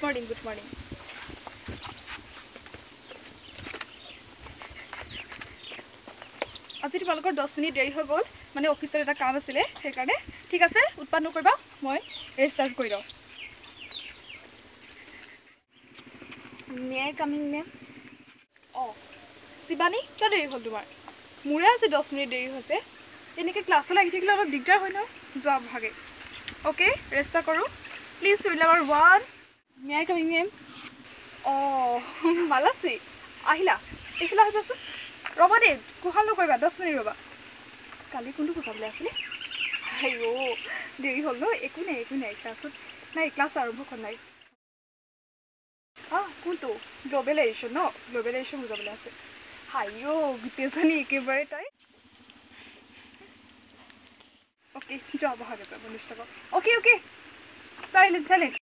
morning good morning আজি তোমালোকৰ 10 minute দেৰি হৈ গ'ল মানে অফিচৰ এটা কাম আছিলে সেইকাৰণে ঠিক আছে উৎপাদ নকৰিবা মই ৰেজিষ্টাৰ কৰি লওঁ মে আই কামিং মেম অঁ শিৱানী কিয় দেৰি হ'ল তোমাৰ মোৰে আজি 10 মিনিট দেৰি হৈছে এনেকৈ ক্লাছলৈ আহি থাকিলে অলপ দিগদাৰ হয় ন যোৱা ভাগে অ'কে ৰেজিষ্টাৰ কৰোঁ please rule number 1 may I coming ma'am অঁ মালাশ্ৰী আহিলা এইফালে আহিবাচোন ৰ'বা দেই কোহাল নকৰিবা 10 মিনিট ৰ'বা কালি কোনটো বুজাবলৈ আছিলে আইঅ' দেৰি হ'ল ন একো নাই ক্লাছত নাই ক্লাছ আৰম্ভ কৰা নাই কোনটো গ্ল'বেলাইজেশ্যন ন গ্ল'বেলাইজেশ্যন বুজাবলৈ আছে হাইঅ' গোটেইজনী একেবাৰে তাই অ'কে যোৱা বহাগে যোৱা বনিষ্ঠ অ'কে চাইলেণ্ট